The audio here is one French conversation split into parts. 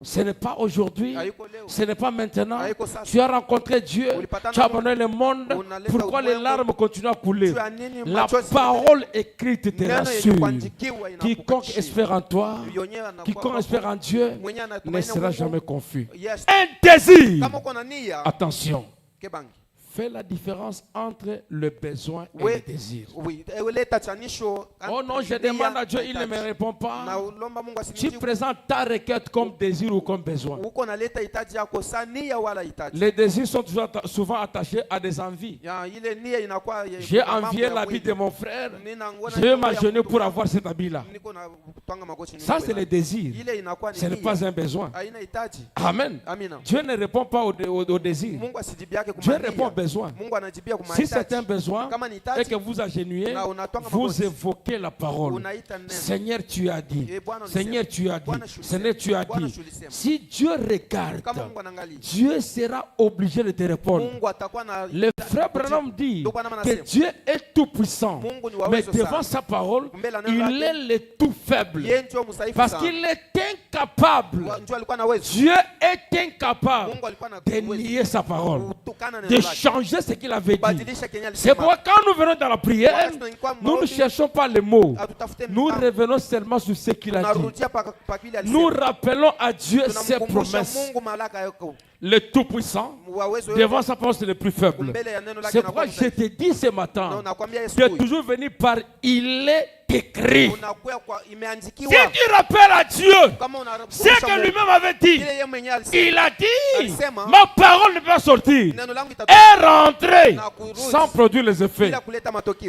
Ce n'est pas aujourd'hui, ce n'est pas maintenant. Tu as rencontré Dieu, tu as abandonné le monde. Pourquoi les larmes continuent à couler? La parole écrite te rassure. Quiconque espère en toi, quiconque espère en Dieu, ne sera jamais confus. Un désir. Attention. Fais la différence entre le besoin et le désir. Oh non, je demande à Dieu, il ne me répond pas. Tu présentes ta requête comme désir ou comme besoin. Les désirs sont souvent attachés à des envies. J'ai envié l'habit de mon frère. Je vais m'agenouiller pour avoir cet habit-là. Ça, c'est le désir. Ce n'est pas un besoin. Amen. Dieu ne répond pas au désir. Dieu répond au besoin. Si c'est un besoin et que vous agenouillez, vous évoquez la parole. Seigneur, tu as dit. Seigneur, tu as dit. Seigneur, tu as dit. Si Dieu regarde, Dieu sera obligé de te répondre. Le frère Branham dit que Dieu est tout puissant, mais devant sa parole, il est le tout faible. Parce qu'il est incapable. Dieu est incapable de nier sa parole, de changer ce qu'il avait dit. C'est pourquoi quand nous venons dans la prière, nous ne cherchons pas les mots. Nous revenons seulement sur ce qu'il a dit. Nous rappelons à Dieu ses promesses. Le Tout-Puissant, devant sa parole, c'est le plus faible. C'est pourquoi je te dis ce matin de toujours venir par il est écrit. Si tu rappelles à Dieu ce que lui-même avait dit, il a dit, ma parole ne peut pas sortir et rentrer sans produire les effets.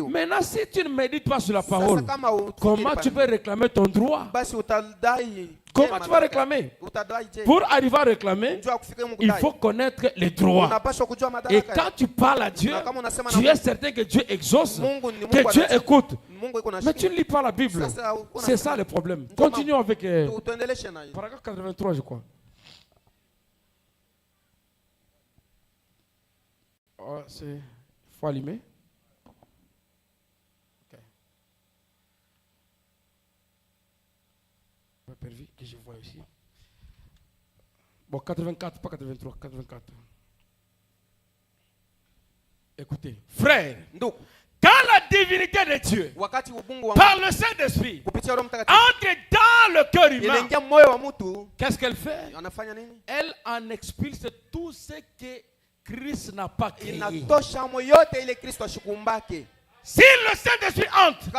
Maintenant, si tu ne médites pas sur la parole, comment tu peux réclamer ton droit? Comment tu vas réclamer? Pour arriver à réclamer, il faut connaître les droits. Et quand tu parles à Dieu, tu es certain que Dieu exauce, que Dieu écoute. Mais tu ne lis pas la Bible. C'est ça le problème. Continuons avec paragraphe 83, je crois. Oh, il faut allumer. Pervis que je vois ici. Bon, 84, pas 83, 84. Écoutez, frère, quand la divinité de Dieu, par le Saint-Esprit, entre dans le cœur humain, qu'est-ce qu'elle fait? Elle en expulse tout ce que Christ n'a pas créé. Si le Saint-Esprit entre,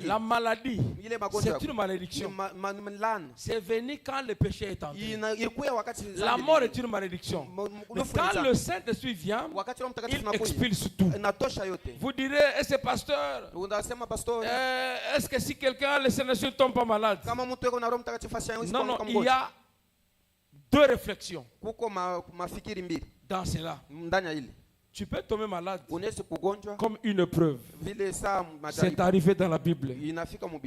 la maladie, c'est une malédiction. C'est venu quand le péché est entré. La mort est une malédiction. Mais quand le Saint-Esprit vient, il expulse tout. Vous direz, et ce pasteur, est-ce que si quelqu'un, le Saint-Esprit ne tombe pas malade? Non, non, il y a deux réflexions dans cela. Tu peux tomber malade comme une preuve. C'est arrivé dans la Bible.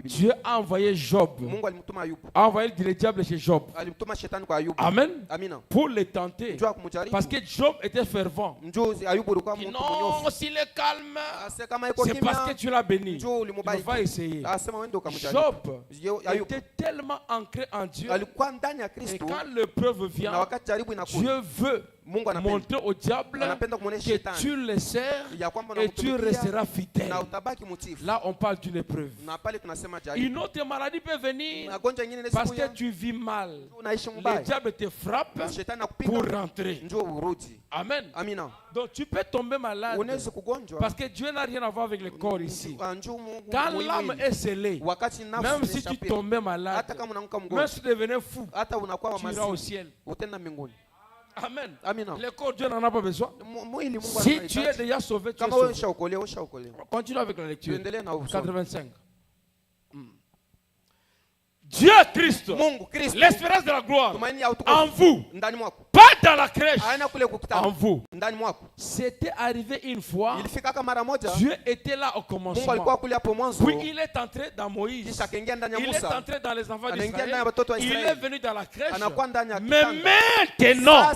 Dieu a envoyé Job. A envoyé le diable chez Job. Amen. Pour le tenter. Parce que Job était fervent. Non, s'il est calme, c'est parce que tu l'as béni. Il va essayer. Job était tellement ancré en Dieu. Et quand l'épreuve vient, Dieu veut montrer au diable que tu le sers et tu resteras fidèle. Là, on parle d'une épreuve. Une autre maladie peut venir parce que tu vis mal. Le diable te frappe pour rentrer. Amen. Donc tu peux tomber malade parce que Dieu n'a rien à voir avec le corps ici. Quand l'âme est scellée, même si tu tombais malade, même si tu devenais fou, tu iras au ciel. Amen. Le corps, Dieu n'en a pas besoin. Si tu es déjà sauvé, tu es sauvé. Continue avec la lecture. 85. Dieu Christ, l'espérance de la gloire en vous, pas dans la crèche, en vous. C'était arrivé une fois. Dieu était là au commencement. Puis il est entré dans Moïse. Il est entré dans les enfants d'Israël. Il est venu dans la crèche. Mais maintenant,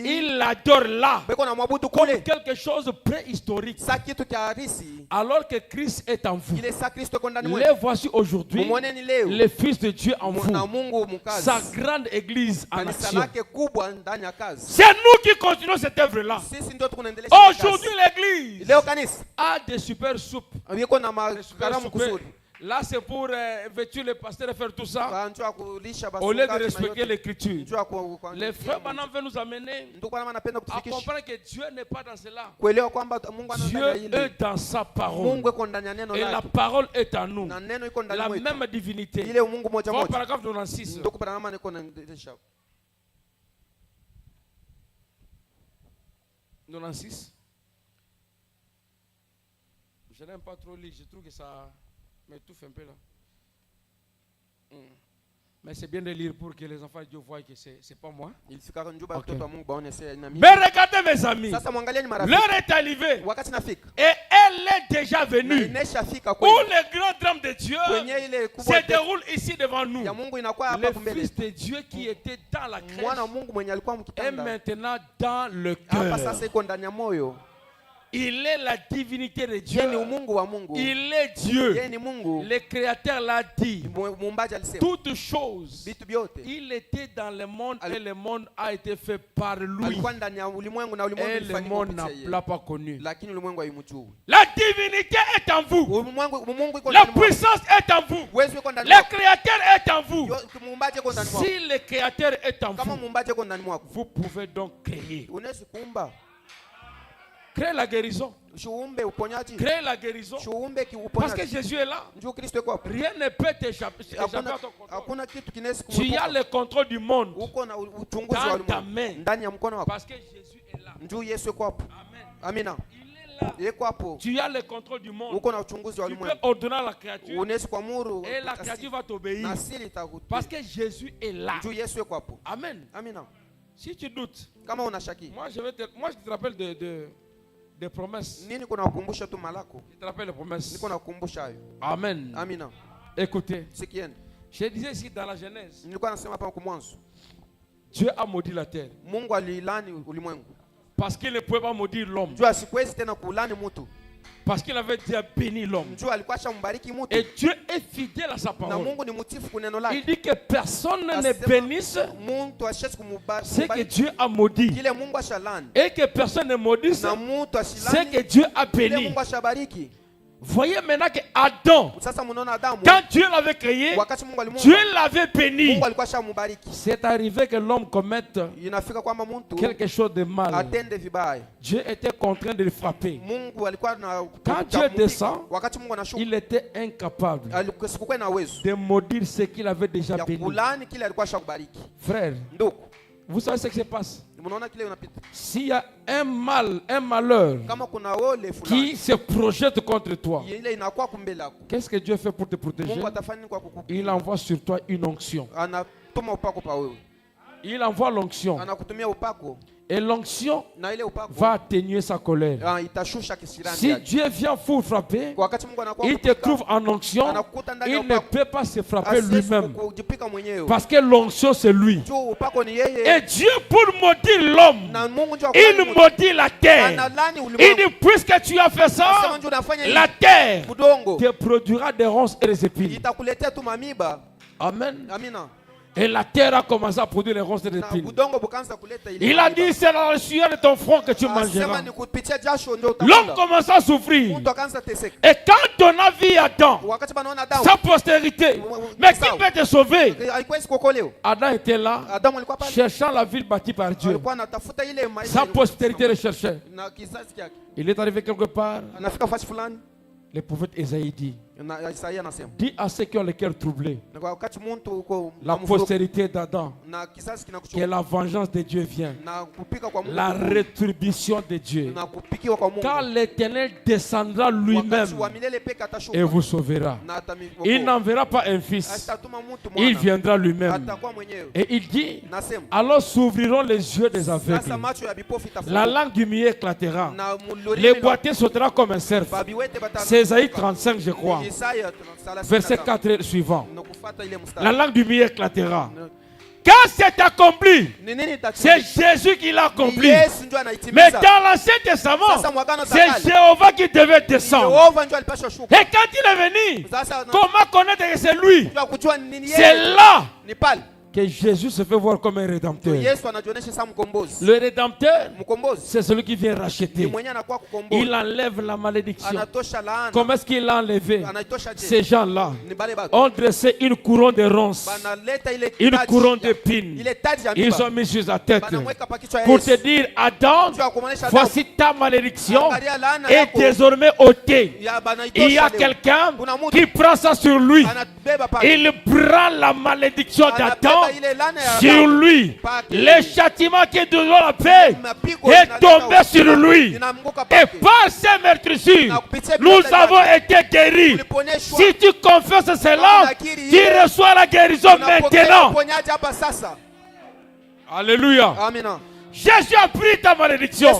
il l'adore là comme quelque chose de préhistorique. Alors que Christ est en vous. ile saa Kristo yuko ndani Les mwetu. voici aujourd'hui Mumwoneni leo le Fils de Dieu en vous. na Mungu mkazi. Sa grande église en Kanisa action. lake kubwa ndani ya kazi. C'est nous qui continuons cette œuvre-là. Sisi ndio tunaendelea kazi. Aujourd'hui, l'église Leo kanisa a des super soupes. yuko na Des super makaramu soupers. kuzuri. Là, c'est pour vêtir le pasteur et faire tout ça. Banjua kulisha Au lieu de basungati na respecter yote. l'écriture. Njua Les frères maintenant veulent nous amener ndio kwa maana napenda à kutufikisha comprendre que Dieu n'est pas dans cela. kuelewa kwamba Mungu ana Dieu ndani ya ile. est dans sa parole. Mungu yuko ndani ya neno Et la lake. parole est en nous. Na neno yuko ndani La mwetu. même divinité. Ile Mungu moja Voilà moja. paragraphe 96. Ndio kwa maana niko naendesha. 96. Je n'aime pas trop lire, je trouve que ça m'étouffe un peu là. Mais c'est bien de lire pour que les enfants de Dieu voient que c'est pas moi. Ilifika njuba watoto wa Mungu baone sasa na mimi. Mais regardez mes amis, Sasa mwangalieni marafiki. l'heure est arrivée Wakati nafika. et elle est déjà Na venue. inashafika Où kweli. le grand drame de Dieu Kwenye ile kubwa se déroule ici devant nous. ya Mungu inakuwa hapa Le mbele. Fils de Dieu qui était dans la crèche Mwana wa Mungu mwenye alikuwa est mkitanda. maintenant dans le Hapa cœur. sasa iko ndani ya moyo. Il est la divinité de Yeye Dieu. ni Mungu wa Mungu. Il est Dieu. Yeye ni Mungu. Le Créateur l'a dit. Muumbaji alisema. Toutes choses. Vitu vyote. Il était dans le monde et le monde a été fait par lui. Alikuwa ndani ya ulimwengu na ulimwengu Et le ulifanyika monde kupitia n'a yeye. pas connu. Lakini ulimwengu haimjui. La divinité est en vous. Mungu iko La ndani mwako. puissance est en vous. Uwezo uko ndani Le mwako. Créateur est en vous. Muumbaji iko ndani mwako. Si le Créateur est en Kama vous, muumbaji iko ndani mwako. vous pouvez donc créer. Unaweza kuumba. Créer la guérison. Shuumbe uponyaji. Créer la guérison. Shuumbe Parce que uponyaji. Jésus est là. Njoo Kristo yuko hapo. Rien ne peut t'échapper à ton contrôle. Hakuna kitu kinaweza Tu as kumtoka. le contrôle du monde. Uko na uchunguzi wa Dans ta ulimwengu. main. Ndani ya mkono wako. Parce que Jésus est là. Njoo Yesu yuko hapo. Amen. Amina. Il est là. Yuko hapo. Tu as le contrôle du monde. Uko na uchunguzi wa Tu peux ulimwengu. ordonner à la créature Unaweza kuamuru. et la créature va t'obéir. Na asili itakutii. Parce que Jésus est là. Njoo Yesu yuko hapo. Amen. Amina. Si tu doutes, Kama unashaki. moi je te rappelle des promesses. Nini kuna kukumbusha tu malako? Je te rappelle les promesses. Niko nakukumbusha hayo. Amen. Amina. Écoutez, Sikieni. je disais ici dans la Genèse, Nilikuwa nasema hapa kwa mwanzo. Dieu a maudit la terre Mungu alilani ulimwengu. parce qu'il ne pouvait pas maudire l'homme. Njoo asikwezi tena kulani mtu. Parce qu'il avait déjà béni l'homme. Njoo alikuwa shambariki mtu. Et Dieu est fidèle à sa Na parole. Mungu ni mtiifu kwa neno Il lake. dit que personne ne bénisse Mtu ashesi kumbariki. ce que Dieu a maudit. Kile Mungu ashalani. Et que personne ne maudisse Na mtu ce ashilani. que Dieu a Kile béni. Mungu ashabariki. Voyez maintenant que Adam, Sasa mnaona Adamu. quand Dieu l'avait créé, Wakati Mungu alimuumba. Dieu l'avait béni. Mungu alikuwa shambariki. C'est arrivé que l'homme commette Inafika kwamba mtu quelque chose de mal. atende vibaya. Dieu était contraint de le frapper. Mungu alikuwa na Quand Dieu descend, wakati Mungu anashuka il était incapable alikuwa na uwezo de maudire ce qu'il avait déjà ya béni. kulani kile alikuwa shakubariki. Frère, Ndugu, vous savez ce qui se passe? mnaona kile unapita. S'il y a un mal, un malheur Kama kuna ole fulani qui se projette contre toi, ile inakuwa kumbele yako. qu'est-ce que Dieu fait pour te protéger? Mungu atafanya nini kwa kukupa? Il envoie sur toi une onction. Anatuma upako pa wewe. Il envoie l'onction. Anakutumia upako Et l'onction na ile upako va atténuer sa colère. itashusha kisirani Si yake. Dieu vient vous frapper, Kwa wakati Mungu anakuwa il te trouve en onction, anakukuta ndani ya il ne upako. peut pas se frapper lui-même. Kujipika mwenyewe. Parce que l'onction, c'est lui. Juu upako ni Et yeye. Dieu, pour maudire l'homme, Na Mungu njoo il maudit la terre. analani Il ulimwengu. dit, puisque tu as fait ça, Anasema njoo unafanya la hivi. terre Udongo te produira des ronces et des épines. itakuletea tu mamiba. Amen. Amina. Et la terre a commencé à produire des ronces et des Na épines. udongo bukaanza kuleta ile. Il a dit, c'est dans le sueur de ton front que tu Anasema mangeras. ni kupitia jasho ndio L'homme utakula. commence à souffrir. Mtu akaanza teseka. Et quand on a vu Adam, Wakati banaona Adamu. sa postérité, mais qui peut te sauver? Alikuwa sikokoleo. Adam était là, Adamu alikuwa pale. cherchant la ville bâtie par Dieu. Alikuwa anatafuta ile maisha. Sa postérité le cherchait. Na kizazi chake. Il est arrivé quelque part. Anafika fasi fulani. Le prophète Esaïe dit, Na Isaia anasema. dis à ceux qui ont le cœur troublé, Na kwa wakati mtu uko la postérité d'Adam, na kizazi que kinakuchukua. la vengeance de Dieu vient, Na kupika kwa Mungu. la rétribution de Dieu. Na kupikiwa kwa Mungu. Quand l'Éternel descendra Wakati lui-même wa milele peke atashuka. et vous sauvera. Na atamiokoa. Il n'enverra pas un fils, Atatuma mtu il mwana. viendra lui-même. Atakuwa mwenyewe. Et il dit, Nasema. alors s'ouvriront les yeux des aveugles. Sasa macho ya bipofu itafunguka. La langue du muet éclatera. Na mulori. Les boiteux sautera comme un cerf. Babiwete bata. C'est Esaïe 35, je crois. Isaya Verset 4 et suivant. na kufuata ile mstari. La langue du muet éclatera. Quand c'est accompli, c'est Jésus qui l'a accompli. Mais dans l'Ancien Testament, c'est Jéhovah qui devait descendre. Et quand il est venu, comment connaître que c'est lui? C'est là que Jésus se fait voir comme un rédempteur. Le rédempteur, c'est celui qui vient racheter. Il enlève la malédiction. Comment est-ce qu'il l'a enlevé? Ces gens-là ont dressé une couronne de ronces, une couronne d'épines. Ils ont mis sur sa tête pour te dire, Adam, voici ta malédiction est désormais ôtée. Il y a quelqu'un qui prend ça sur lui. Il prend la malédiction d'Adam sur lui. Le châtiment qui doit la paix est tombé sur lui. Et par ces meurtrissures, nous avons été guéris. Si tu confesses cela, tu reçois la guérison maintenant. Alléluia. Jésus a pris ta malédiction.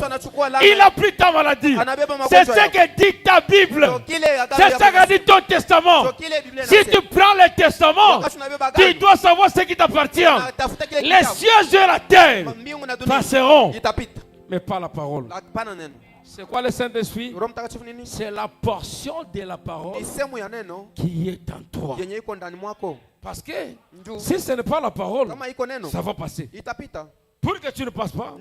Il a pris ta maladie. C'est ce que dit ta Bible. C'est ce que dit ton testament. Si tu prends le testament, tu dois savoir ce qui t'appartient. Les cieux et la terre passeront, mais pas la parole. C'est quoi le Saint-Esprit? C'est la portion de la parole qui est en toi. Parce que si ce n'est pas la parole, ça va passer. Pour que tu ne passes pas,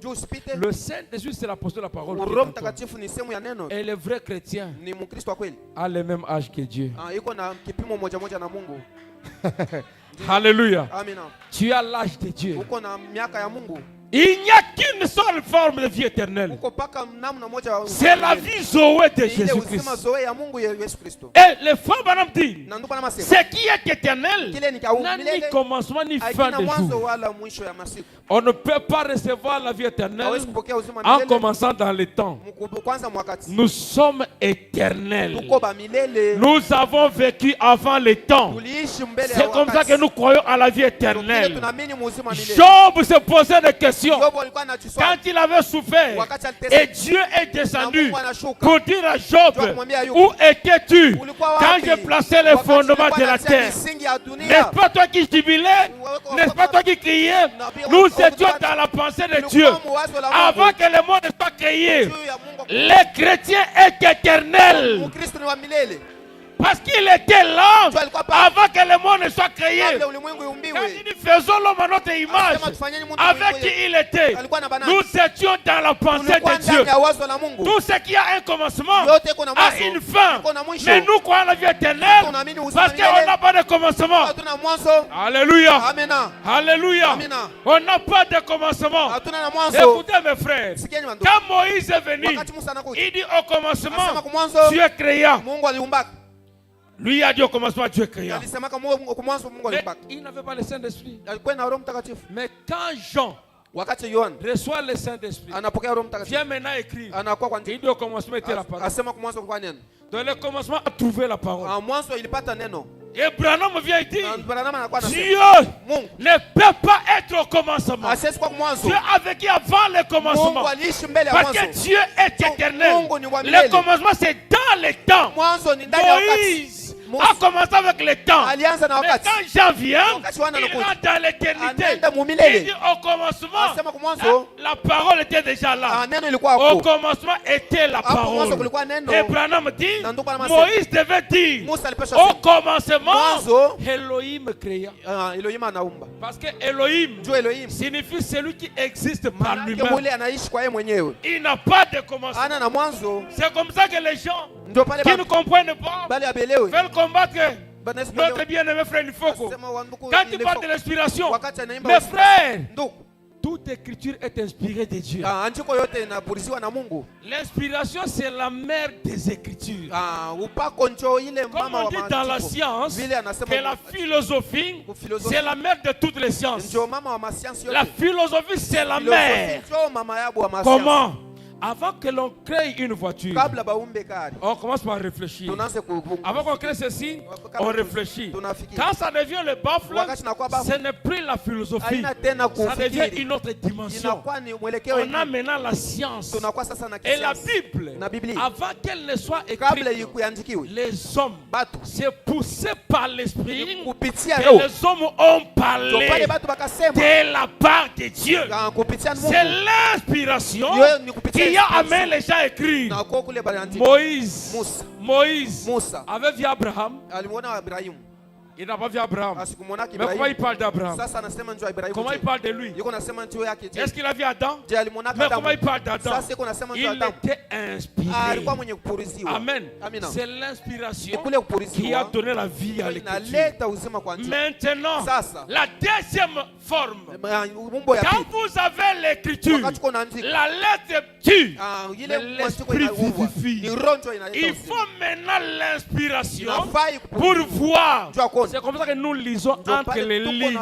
le Saint-Esprit, c'est la portion de la parole. Et le vrai chrétien a le même âge que Dieu. Alléluia. Tu as l'âge de Dieu. Il n'y a qu'une seule forme de vie éternelle. C'est la vie Zoé de Jésus-Christ. Et les femmes dit, ce qui est éternel n'a ni commencement ni fin de jour. On ne peut pas recevoir la vie éternelle en commençant dans les temps. Nous sommes éternels. Nous avons vécu avant les temps. C'est comme ça que nous croyons à la vie éternelle. Job se posait des questions. Quand il avait souffert et Dieu est descendu pour dire à Job, où étais-tu quand j'ai placé les fondements de la terre? N'est-ce pas toi qui jubilais? N'est-ce pas toi qui criais? Nous étions dans la pensée de Dieu avant que le monde ne soit créé. Les chrétiens est éternel. Parce qu'il était là avant que le monde ne soit créé. Quand il dit faisons l'homme à notre image, avec qui il était, nous étions dans la pensée de Dieu. Tout ce qui a un commencement a une fin. Mais nous croyons à la vie éternelle parce qu'on n'a pas de commencement. Alléluia. Alléluia. On n'a pas de commencement. Écoutez mes frères, quand Moïse est venu, il dit au commencement, Dieu créa. Lui a dit au commencement Dieu créa. Mais il n'avait pas le Saint-Esprit. Mais quand Jean reçoit le Saint-Esprit, vient maintenant écrire. Il dit au commencement était la parole. Dans le commencement a trouvé la parole. Et Branham vient et dit, Dieu ne peut pas être au commencement. Dieu a vécu avant le commencement. Parce que Dieu est éternel. Le commencement c'est dans le temps. Moïse a commencé avec le temps. Mais quand Jean vient, il rentre dans l'éternité. Il dit au commencement, la parole était déjà là. Au commencement était la parole. Et Branham dit, Moïse devait dire, au commencement, Elohim créa. Parce que Elohim signifie celui qui existe par lui-même. Il n'a pas de commencement. C'est comme ça que les gens qui ne comprennent pas veulent combattre notre bien-aimé frère Nifoko. Quand tu parles de l'inspiration, mes frères, toute écriture est inspirée de Dieu. L'inspiration, c'est la mère des écritures. Comme on dit dans la science, que la philosophie, c'est la mère de toutes les sciences. La philosophie, c'est la mère. Comment? Avant que l'on crée une voiture, on commence par réfléchir. Avant qu'on crée ceci, on réfléchit. Quand ça devient le baffle, ce n'est plus la philosophie. Ça devient une autre dimension. On a maintenant la science. Et la Bible, avant qu'elle ne soit écrite, les hommes, c'est poussé par l'esprit que les hommes ont parlé de la part de Dieu. C'est l'inspiration qui a amené les gens à écrire. Moïse avait vu Abraham. Il n'a pas vu Abraham. Mais comment il parle d'Abraham? Comment il parle de lui? Est-ce qu'il a vu Adam? Mais comment il parle d'Adam? Il était inspiré. Amen. C'est l'inspiration qui a donné la vie à l'écriture. Maintenant, la deuxième forme. Quand vous avez l'écriture, la lettre tue, mais l'esprit vivifie. Il faut maintenant l'inspiration pour voir. C'est comme ça que nous lisons entre les lignes.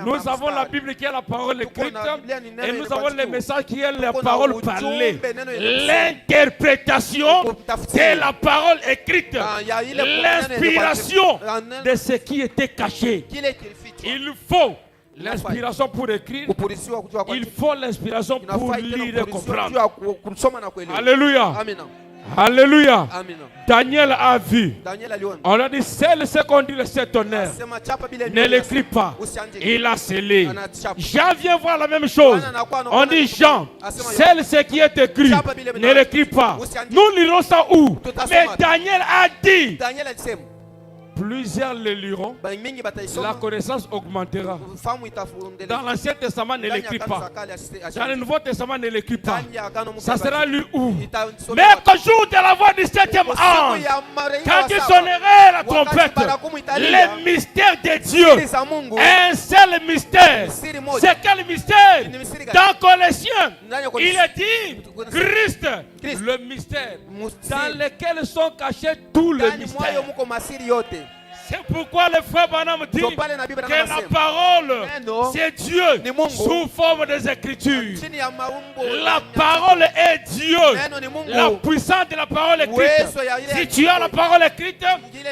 Nous avons la Bible qui est la parole écrite et nous avons le message qui est la parole parlée. L'interprétation de la parole écrite. L'inspiration de ce qui était caché. Il faut l'inspiration pour écrire. Il faut l'inspiration pour lire et comprendre. Alléluia. Alléluia. Daniel a vu. On a dit, ce qu'on dit le cet honneur. Ne l'écrit pas. Il a scellé. Jean vient voir la même chose. On dit, Jean, ce qui est écrit. Ne l'écrit pas. Nous lirons ça où? Mais Daniel a dit. Plusieurs le liront, la connaissance augmentera. Dans l'Ancien Testament, ne l'écrit pas. Dans le Nouveau Testament, ne l'écrit pas. Ça sera lu où? Mais qu'au jour de la voix du 7e ange, quand il sonnerait la trompette, le mystère de Dieu, un seul mystère. C'est quel mystère? Dans Colossiens, il est dit Christ, le mystère, dans lequel sont cachés tous les mystères. C'est pourquoi le frère Branham dit que la parole, c'est Dieu sous forme des Écritures. La parole est Dieu. La puissance de la parole écrite. Si tu as la parole écrite,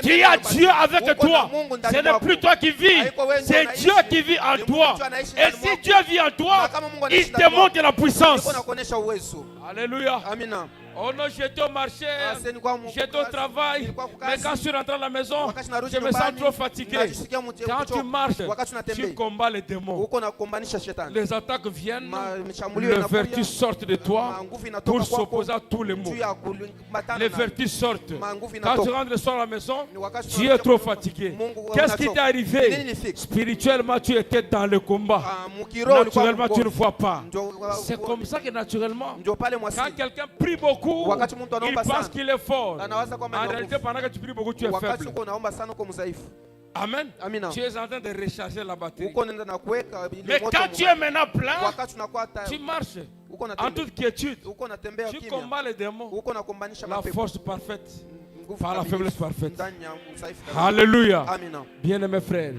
tu as Dieu avec toi. Ce n'est plus toi qui vis, c'est Dieu qui vit en toi. Et si Dieu vit en toi, il te montre la puissance. Alléluia. Oh non, j'étais au marché, j'étais au travail, mais quand je suis rentré à la maison, je me sens trop fatigué. Quand tu marches, tu combats les démons. Les attaques viennent, les vertus sortent de toi pour s'opposer à tous les maux. Les vertus sortent. Quand tu rentres le soir à la maison, tu es trop fatigué. Qu'est-ce qui t'est arrivé? Spirituellement, tu étais dans le combat. Naturellement, tu ne vois pas. C'est comme ça que naturellement, quand quelqu'un prie beaucoup, il pense qu'il est fort. En réalité, pendant que tu pries beaucoup, tu es faible. Amen. Tu es en train de recharger la batterie. Mais quand tu es maintenant plein, tu marches en toute quiétude. Tu combats les démons. La force parfaite par la faiblesse parfaite. Alléluia. Bien-aimés frères,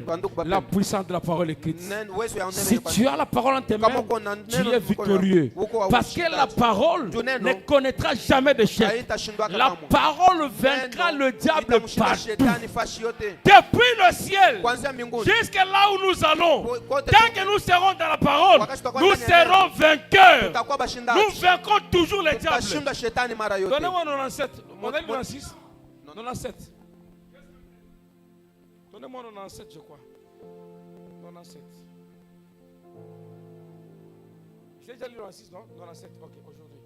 la puissance de la parole écrite. Si tu as la parole en tes mains, tu es victorieux. Parce que la parole ne connaîtra jamais d'échec. La parole vaincra le diable partout. Depuis le ciel jusqu'à là où nous allons, tant que nous serons dans la parole, nous serons vainqueurs. Nous vaincrons toujours le diable. Donnez-moi 97. Modèle 96. 97. Donnez-moi 97, je crois. 97. J'ai déjà lu 96, non? 97, ok, aujourd'hui.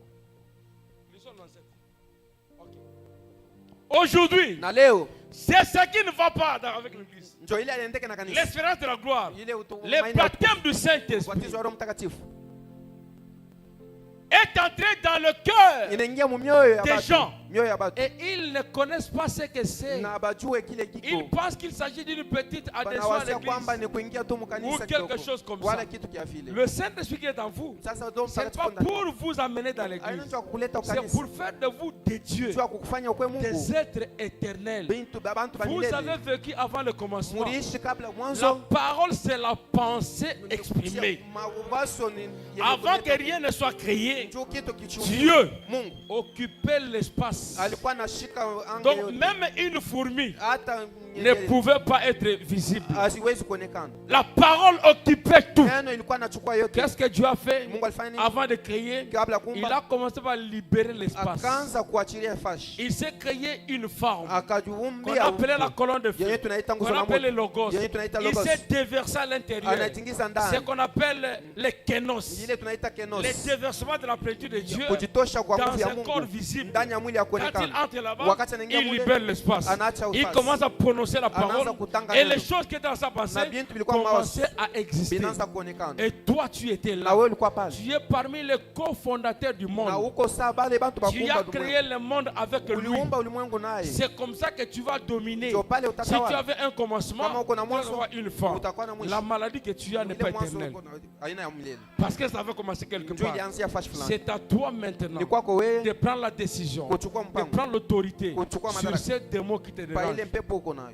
Lisons 97. Ok. Aujourd'hui, c'est ce qui ne va pas avec l'église. L'espérance de la gloire. Le baptême du Saint-Esprit est entré dans le cœur des gens. Et ils ne connaissent pas ce que c'est. Ils pensent qu'il s'agit d'une petite adhésion à l'église ou quelque chose comme ça. Le Saint-Esprit qui est en vous, ce n'est pas pour vous amener dans l'église. C'est pour faire de vous des dieux, des êtres éternels. Vous avez vécu avant le commencement. La parole, c'est la pensée exprimée. Avant que rien ne soit créé, Dieu occupait l'espace. Donc même une fourmi ne pouvait pas être visible. La parole occupait tout. Qu'est-ce que Dieu a fait avant de créer? Il a commencé par libérer l'espace. Il s'est créé une forme qu'on appelait la colonne de feu, qu'on appelle le logos. Il s'est déversé à l'intérieur. C'est ce qu'on appelle les kénos. Les déversements de la plénitude de Dieu dans un corps visible. Quand il entre là-bas, il libère l'espace. Il commence à prononcer la parole et les choses qui étaient dans sa pensée commençaient à exister. Et toi, tu étais là. Tu es parmi les cofondateurs du monde. Tu as créé le monde avec lui. C'est comme ça que tu vas dominer. Si tu avais un commencement, tu vas avoir une fin. La maladie que tu as n'est pas éternelle. Parce que ça va commencer quelque part. C'est à toi maintenant de prendre la décision, de prendre l'autorité sur ces démons qui te dérangent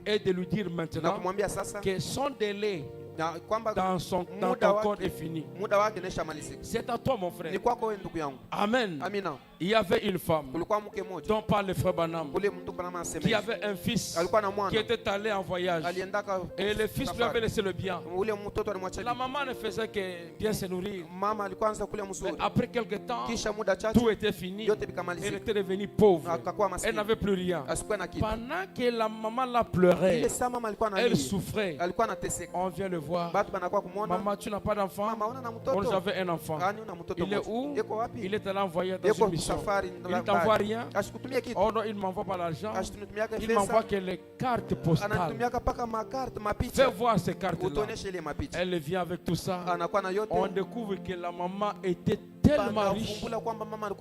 et de lui dire maintenant que son délai dans ton corps est fini. C'est à toi, mon frère. Amen. Il y avait une femme dont parle le frère Branham qui avait un fils qui était allé en voyage et le fils lui avait laissé le bien. La maman ne faisait que bien se nourrir. Mais après quelque temps, tout était fini. Elle était devenue pauvre. Elle n'avait plus rien. Pendant que la maman la pleurait, elle souffrait. On vient le voir. Maman, tu n'as pas d'enfant? On avait un enfant. Il est où? Il est allé en voyage dans une mission. Il ne t'envoie rien. Oh non, il ne m'envoie pas l'argent. Il m'envoie que les cartes postales. Fais voir ces cartes-là. Elle vient avec tout ça. On découvre que la maman était tellement riche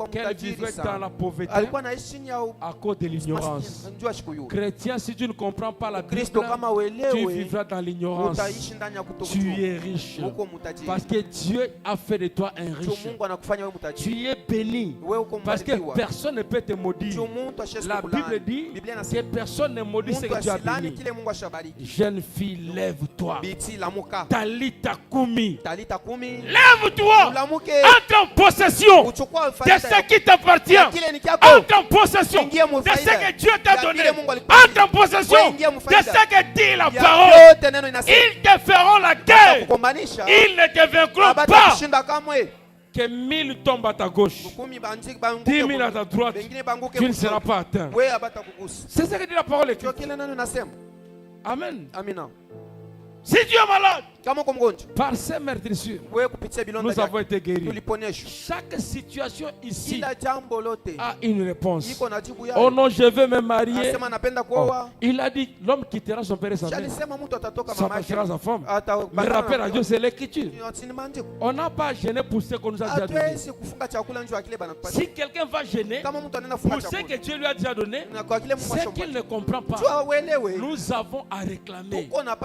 qu'elle vivait dans la pauvreté à cause de l'ignorance. Chrétien, si tu ne comprends pas la Bible, tu vivras dans l'ignorance. Tu es riche parce que Dieu a fait de toi un riche. Tu es béni parce que personne ne peut te maudire. La Bible dit que personne ne maudit ce que Dieu a béni. Jeune fille, lève-toi. Talita Kumi. Lève-toi. Entre en possession de ce qui t'appartient. Entre en possession de ce que Dieu t'a donné. Entre en possession de ce que dit la parole. Ils te feront la guerre. Ils ne te vaincront pas. Que 1000 tombent à ta gauche, 10 000 à ta droite, tu ne seras pas atteint. C'est ce que dit la parole écrite. Amen. Si tu es malade, par ces meurtrissures, nous avons été guéris. Chaque situation ici a une réponse. Oh non, je veux me marier. Oh. Il a dit, l'homme quittera son père et sa mère, s'attachera à sa femme. Mais rappel à Dieu, c'est l'écriture. On n'a pas gêné pour ce qu'on nous a déjà donné. Si quelqu'un va gêner pour ce que Dieu lui a déjà donné, c'est qu'il ne comprend pas. Nous avons à réclamer. On a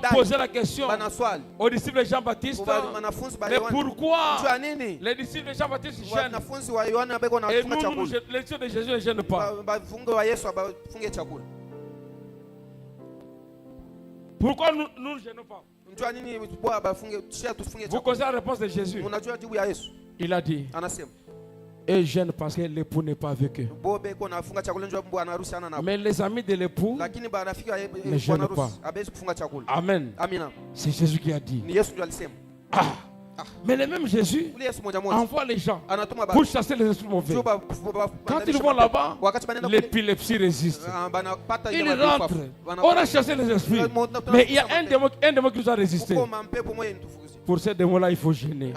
posé la question aux disciples de Jean-Baptiste, mais pourquoi les disciples de Jean-Baptiste gênent et nous, les disciples de Jésus ne gênent pas? Pourquoi nous ne gênons pas? Vous connaissez la réponse de Jésus. Il a dit, et gêne parce que l'époux n'est pas avec eux. Mais les amis de l'époux ne gênent pas. Amen. C'est Jésus qui a dit. Mais le même Jésus envoie les gens pour chasser les esprits mauvais. Quand ils vont là-bas, l'épilepsie résiste. Ils rentrent. On a chassé les esprits. Mais il y a un démon qui nous a résisté. Pour ces démons-là, il faut gêner.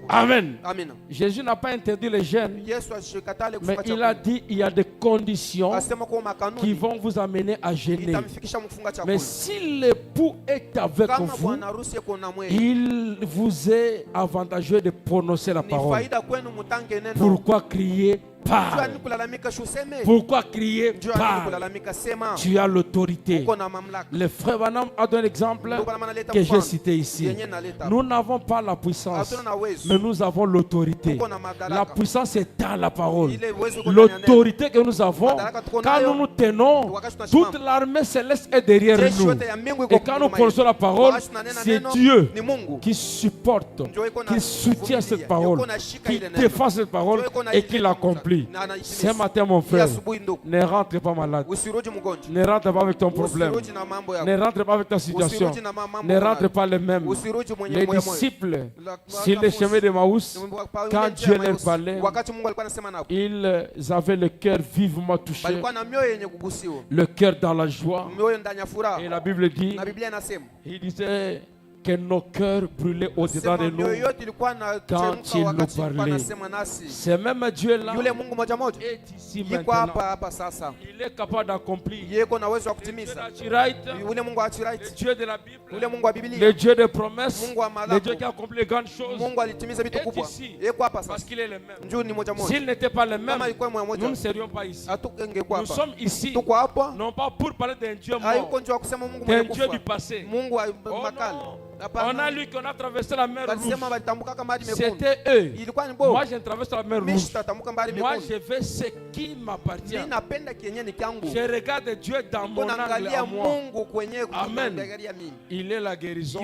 Amen. Jésus n'a pas interdit les gènes, mais il a dit il y a des conditions qui vont vous amener à gêner. Mais si l'époux est avec vous, il vous est avantageux de prononcer la parole. Pourquoi crier parle. Pourquoi crier? Parle. Tu as l'autorité. Le frère Branham a donné l'exemple que j'ai cité ici. Nous n'avons pas la puissance, mais nous avons l'autorité. La puissance est dans la parole. L'autorité que nous avons, quand nous nous tenons, toute l'armée céleste est derrière nous. Et quand nous prononçons la parole, c'est Dieu qui supporte, qui soutient cette parole, qui défend cette parole et qui l'accomplit. Ce matin, mon frère, ne rentre pas malade. Ne rentre pas avec ton problème. Ne rentre pas avec ta situation. Ne rentre pas les mêmes. Les disciples, sur le chemin de Maús, quand Dieu leur parlait, ils avaient le cœur vivement touché, le cœur dans la joie. Et la Bible dit, il disait que nos cœurs brûlaient au-dedans de nous quand il nous parlait. Ce même Dieu-là est ici maintenant. Il est capable d'accomplir. Le Dieu de la Bible, le Dieu des promesses, le Dieu qui a accompli les grandes choses, est ici parce qu'il est le même. S'il n'était pas le même, nous ne serions pas ici. Nous sommes ici, non pas pour parler d'un Dieu mort, d'un Dieu du passé. Oh non. On a lu qu'on a traversé la mer rouge. C'était eux. Moi, je traverse la mer rouge. Moi, je veux ce qui m'appartient. Je regarde Dieu dans mon angle à moi. Amen. Il est la guérison,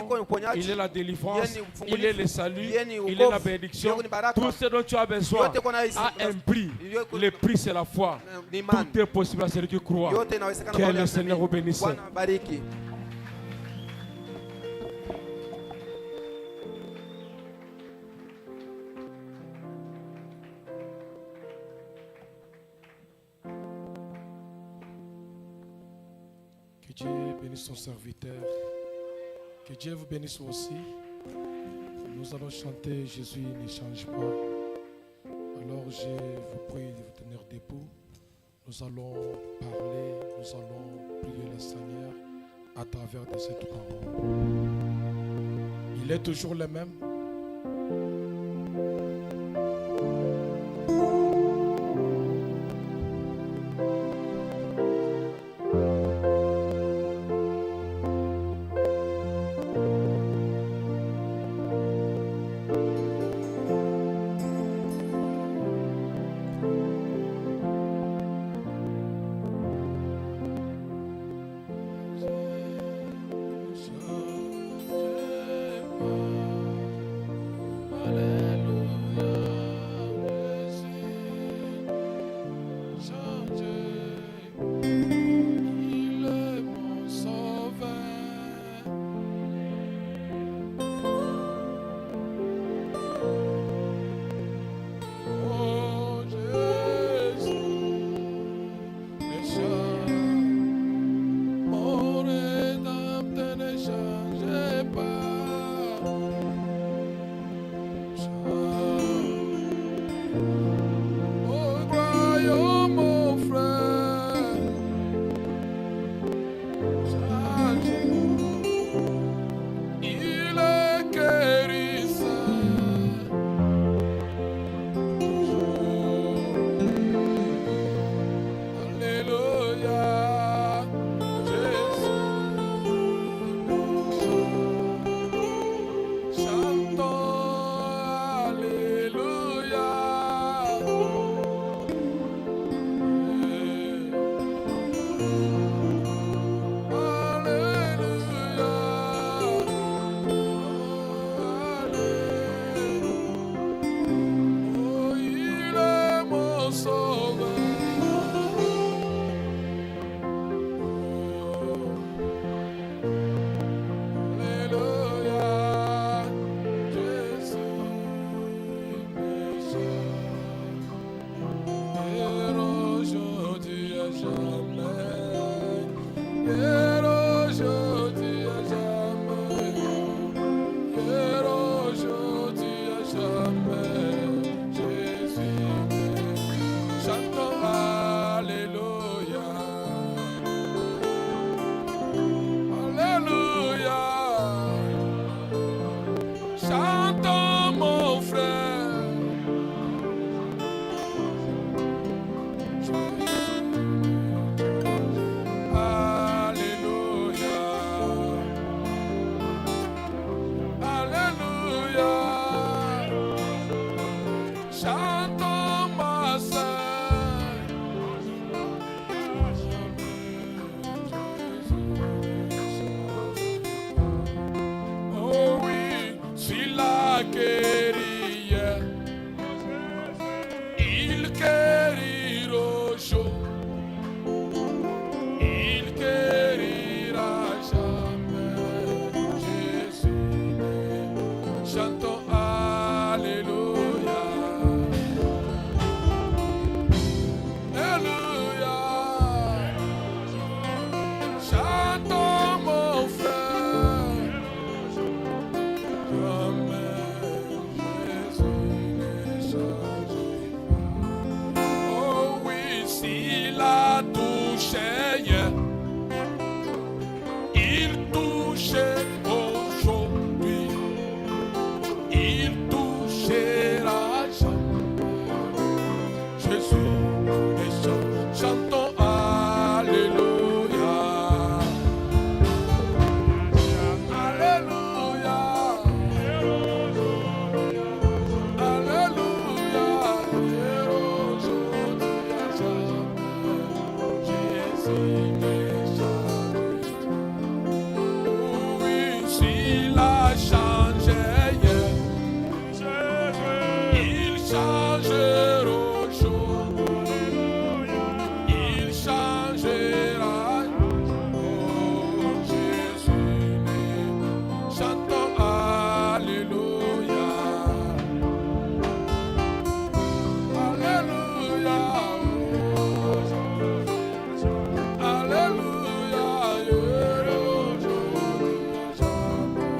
il est la délivrance, il est le salut, il est la bénédiction. Tout ce dont tu as besoin a un prix. Le prix, c'est la foi. Tout est possible à celui qui croit. Que le Seigneur vous bénisse. Que Dieu bénisse son serviteur. Que Dieu vous bénisse aussi. Nous allons chanter Jésus ne change pas. Alors je vous prie de vous tenir debout. Nous allons parler, nous allons prier le Seigneur à travers de cette parole. Il est toujours le même.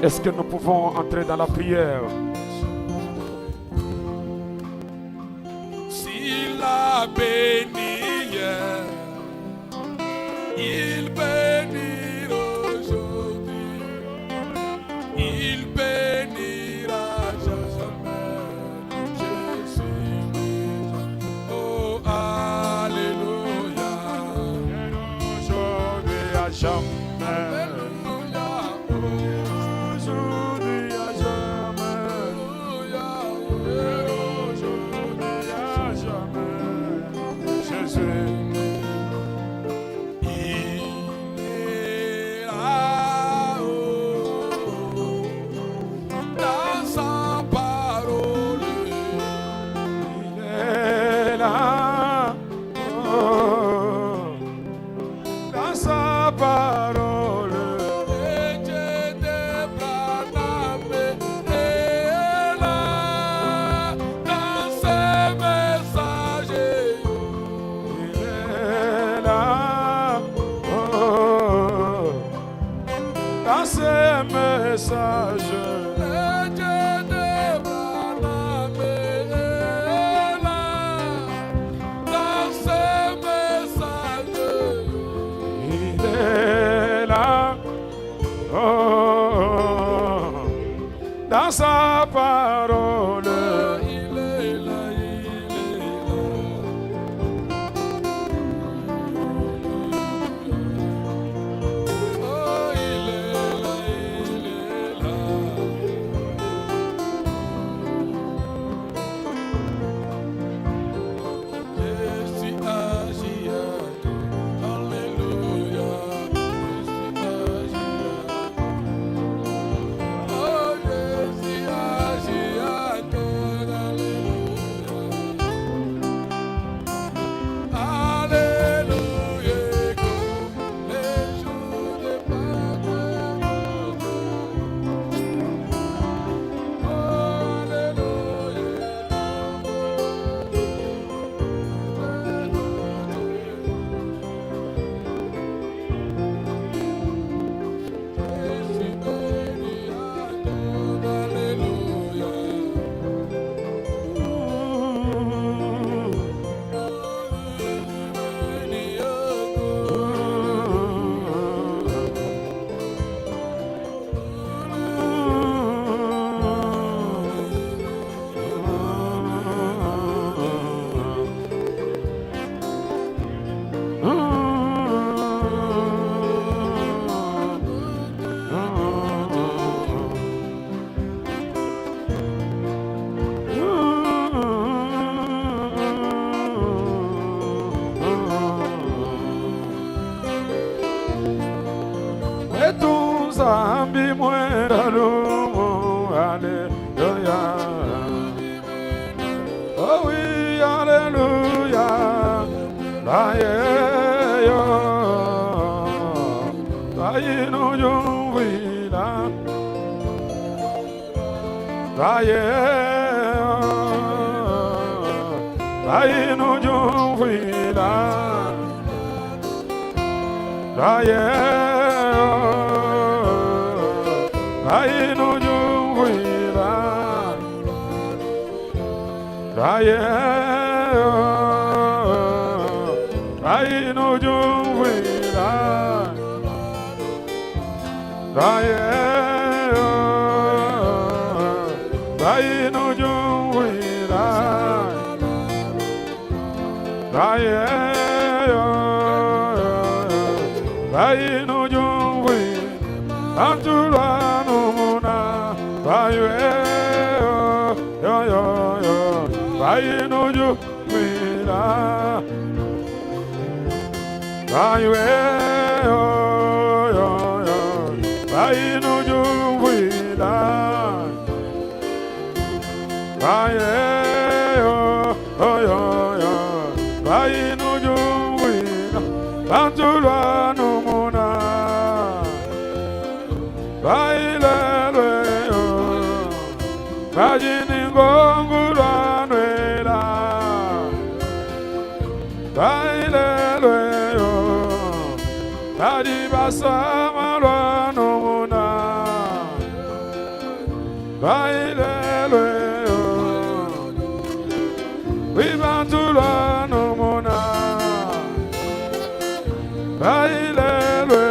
Est-ce que nous pouvons entrer dans la prière? S'il a béni, il bénira aujourd'hui, il bénira jamais. Jésus, oh alléluia, aujourd'hui à jamais. Dans sa parole, il est là, il est là. Oh, il est là, il est là. Jésus agit, alléluia. Jésus agit. Oh, Jésus agit, alléluia. Raye, Raye no jumvida. Raye, Raye no jumvida. Raye, Raye no jumvida. Raye, Raye no jumvida. Raye, Raye no jumvida. Antula no muna. Raye, Raye no jumvida. Raye, Raye no jumvida. Raye, Raye no jumvida. Antula no muna. Raye lelwe, Raye ningongula nwela. Raye lelwe, Raye basama no muna. Raye lelwe, Vivantula no mona. Bailele.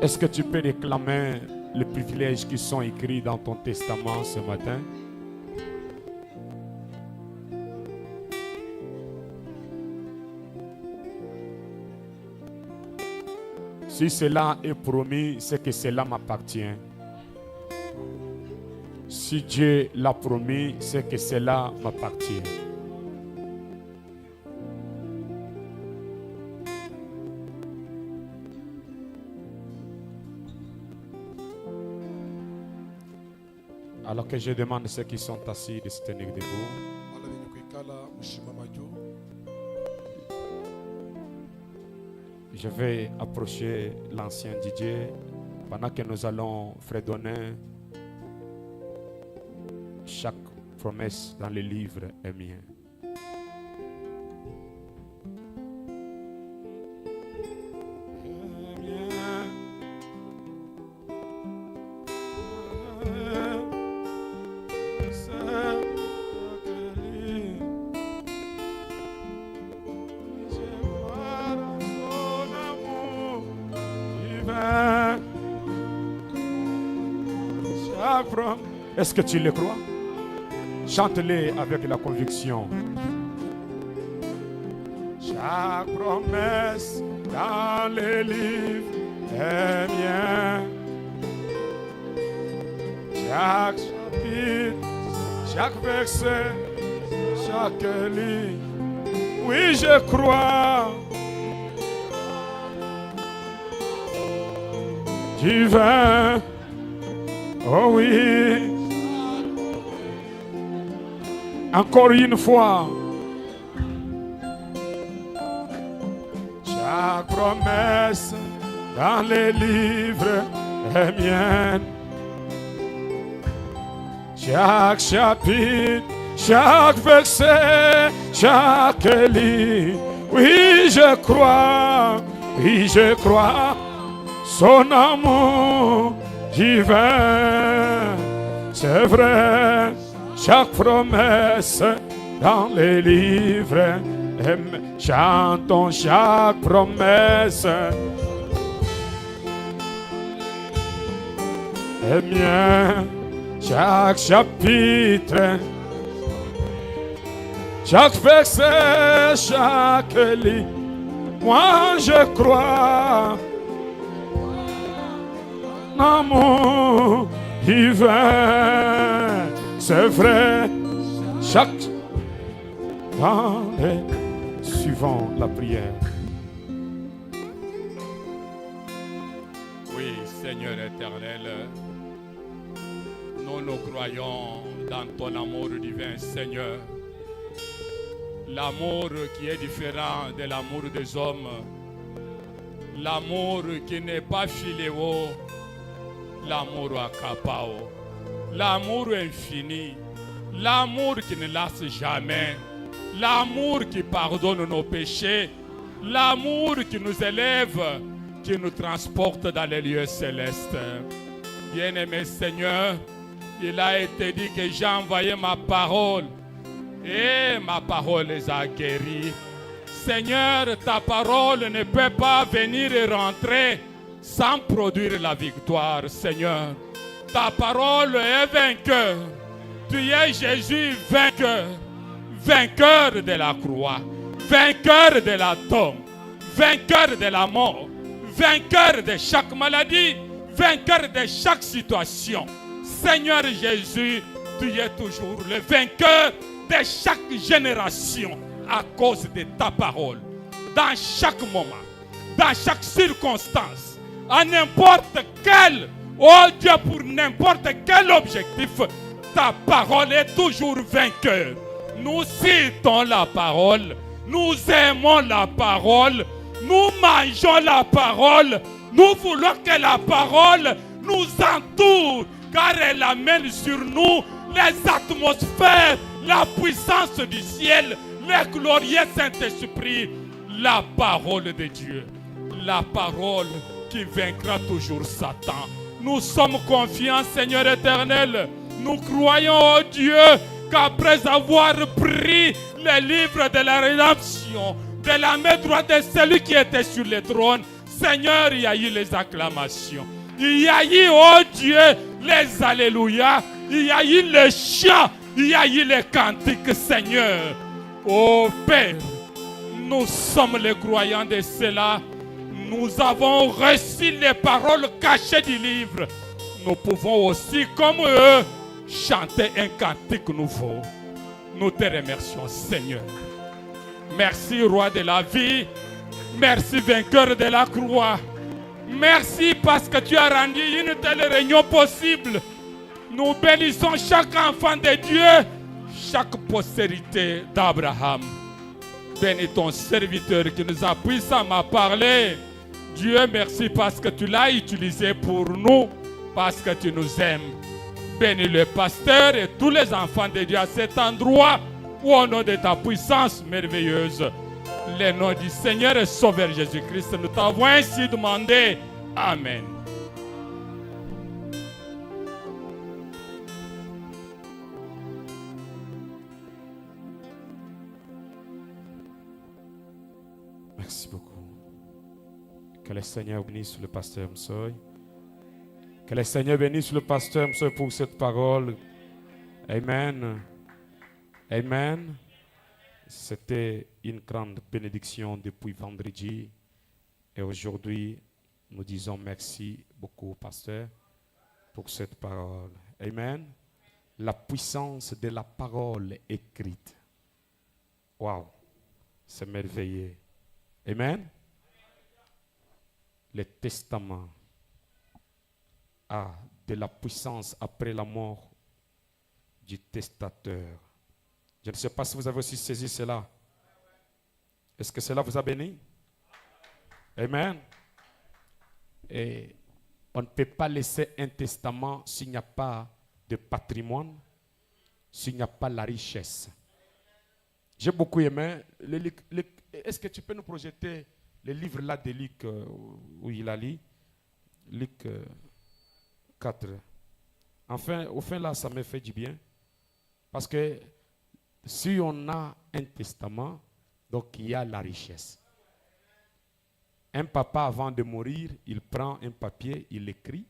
Est-ce que tu peux réclamer les privilèges qui sont écrits dans ton testament ce matin? Si cela est promis, c'est que cela m'appartient. Si Dieu l'a promis, c'est que cela m'appartient. Alors que je demande à ceux qui sont assis de se tenir debout. Je vais approcher l'ancien Didier pendant que nous allons fredonner. Chaque promesse dans le livre est mienne. Est-ce que tu le crois? Chante-les avec la conviction. Chaque promesse dans les livres est mienne. Chaque chapitre, chaque verset, chaque ligne. Oui, je crois. Divin. Oh oui. Encore une fois. Chaque promesse dans les livres est mienne. Chaque chapitre, chaque verset, chaque ligne. Oui, je crois. Oui, je crois. Son amour divin, c'est vrai. Chaque promesse dans les livres, chantons chaque promesse. Et bien, chaque chapitre, chaque verset, chaque ligne, moi je crois. Amour divin, c'est vrai. Chaque année, suivant la prière. Oui, Seigneur éternel, nous croyons dans ton amour divin, Seigneur. L'amour qui est différent de l'amour des hommes. L'amour qui n'est pas filéo. L'amour akapao, l'amour infini, l'amour qui ne lasse jamais, l'amour qui pardonne nos péchés, l'amour qui nous élève, qui nous transporte dans les lieux célestes. Bien-aimé Seigneur, il a été dit que j'ai envoyé ma parole et ma parole les a guéris. Seigneur, ta parole ne peut pas venir et rentrer sans produire la victoire, Seigneur. Ta parole est vainqueur. Tu es Jésus vainqueur. Vainqueur de la croix. Vainqueur de la tombe. Vainqueur de la mort. Vainqueur de chaque maladie. Vainqueur de chaque situation. Seigneur Jésus, tu es toujours le vainqueur de chaque génération à cause de ta parole. Dans chaque moment, dans chaque circonstance, à n'importe quel, oh Dieu, pour n'importe quel objectif, ta parole est toujours vainqueur. Nous citons la parole, nous aimons la parole, nous mangeons la parole, nous voulons que la parole nous entoure, car elle amène sur nous les atmosphères, la puissance du ciel, le glorieux Saint-Esprit, la parole de Dieu, la parole qui vaincra toujours Satan. Nous sommes confiants, Seigneur éternel. Nous croyons, oh Dieu, qu'après avoir pris le livre de la rédemption de la main droite de celui qui était sur le trône, Seigneur, il y a eu les acclamations. Il y a eu, oh Dieu, les alléluia. Il y a eu les chants. Il y a eu les cantiques, Seigneur. Oh Père, nous sommes les croyants de cela. Nous avons reçu les paroles cachées du livre. Nous pouvons aussi, comme eux, chanter un cantique nouveau. Nous te remercions, Seigneur. Merci, Roi de la vie. Merci, vainqueur de la croix. Merci parce que tu as rendu une telle réunion possible. Nous bénissons chaque enfant de Dieu, chaque postérité d'Abraham. Bénis ton serviteur qui nous a puissamment parlé. Dieu, merci parce que tu l'as utilisé pour nous, parce que tu nous aimes. Bénis le pasteur et tous les enfants de Dieu à cet endroit, où au nom de ta puissance merveilleuse, le nom du Seigneur et Sauveur Jésus-Christ, nous t'avons ainsi demandé. Amen. Merci beaucoup. Que le Seigneur bénisse le pasteur Msoy. Que le Seigneur bénisse le pasteur Msoy pour cette parole. Amen. Amen. C'était une grande bénédiction depuis vendredi. Et aujourd'hui, nous disons merci beaucoup, pasteur, pour cette parole. Amen. La puissance de la parole écrite. Waouh, c'est merveilleux. Amen. Le testament a de la puissance après la mort du testateur. Je ne sais pas si vous avez aussi saisi cela. Est-ce que cela vous a béni? Amen. Et on ne peut pas laisser un testament s'il n'y a pas de patrimoine, s'il n'y a pas la richesse. J'ai beaucoup aimé. Est-ce que tu peux nous projeter le livre là de Luc où il a lu? Luc 4. Enfin, au fin là, ça me fait du bien. Parce que si on a un testament, donc il y a la richesse. Un papa, avant de mourir, il prend un papier, il écrit,